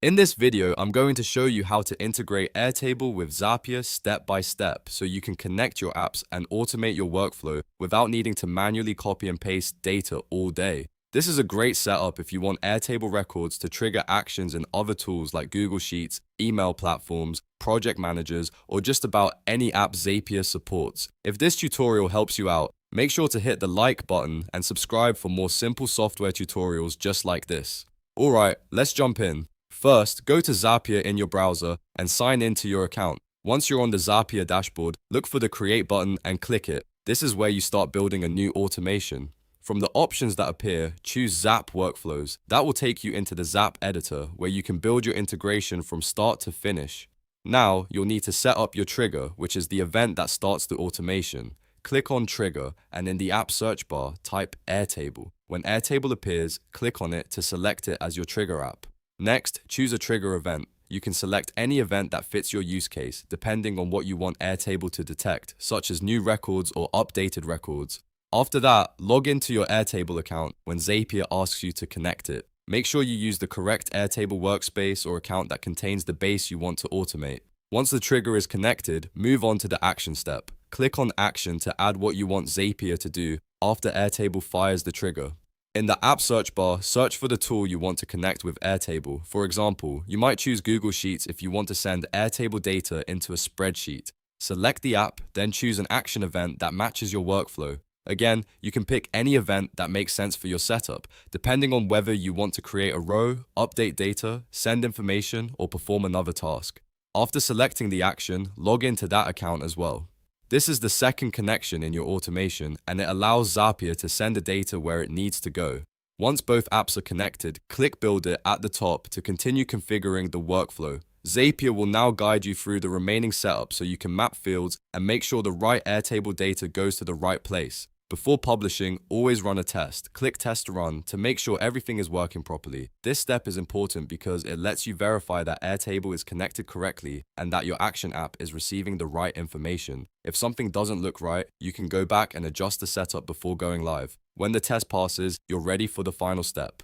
In this video, I'm going to show you how to integrate Airtable with Zapier step by step so you can connect your apps and automate your workflow without needing to manually copy and paste data all day. This is a great setup if you want Airtable records to trigger actions in other tools like Google Sheets, email platforms, project managers, or just about any app Zapier supports. If this tutorial helps you out, make sure to hit the like button and subscribe for more simple software tutorials just like this. Alright, let's jump in. First, go to Zapier in your browser and sign in to your account. Once you're on the Zapier dashboard, look for the Create button and click it. This is where you start building a new automation. From the options that appear, choose Zap Workflows. That will take you into the Zap editor, where you can build your integration from start to finish. Now, you'll need to set up your trigger, which is the event that starts the automation. Click on Trigger, and in the app search bar, type Airtable. When Airtable appears, click on it to select it as your trigger app. Next, choose a trigger event. You can select any event that fits your use case, depending on what you want Airtable to detect, such as new records or updated records. After that, log into your Airtable account when Zapier asks you to connect it. Make sure you use the correct Airtable workspace or account that contains the base you want to automate. Once the trigger is connected, move on to the action step. Click on Action to add what you want Zapier to do after Airtable fires the trigger. In the app search bar, search for the tool you want to connect with Airtable. For example, you might choose Google Sheets if you want to send Airtable data into a spreadsheet. Select the app, then choose an action event that matches your workflow. Again, you can pick any event that makes sense for your setup, depending on whether you want to create a row, update data, send information, or perform another task. After selecting the action, log into that account as well. This is the second connection in your automation, and it allows Zapier to send the data where it needs to go. Once both apps are connected, click Build It at the top to continue configuring the workflow. Zapier will now guide you through the remaining setup so you can map fields and make sure the right Airtable data goes to the right place. Before publishing, always run a test. Click Test Run to make sure everything is working properly. This step is important because it lets you verify that Airtable is connected correctly and that your action app is receiving the right information. If something doesn't look right, you can go back and adjust the setup before going live. When the test passes, you're ready for the final step.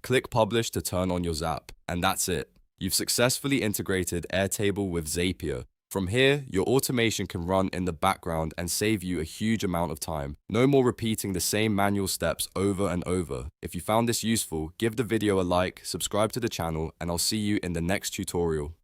Click Publish to turn on your Zap, and that's it. You've successfully integrated Airtable with Zapier. From here, your automation can run in the background and save you a huge amount of time. No more repeating the same manual steps over and over. If you found this useful, give the video a like, subscribe to the channel, and I'll see you in the next tutorial.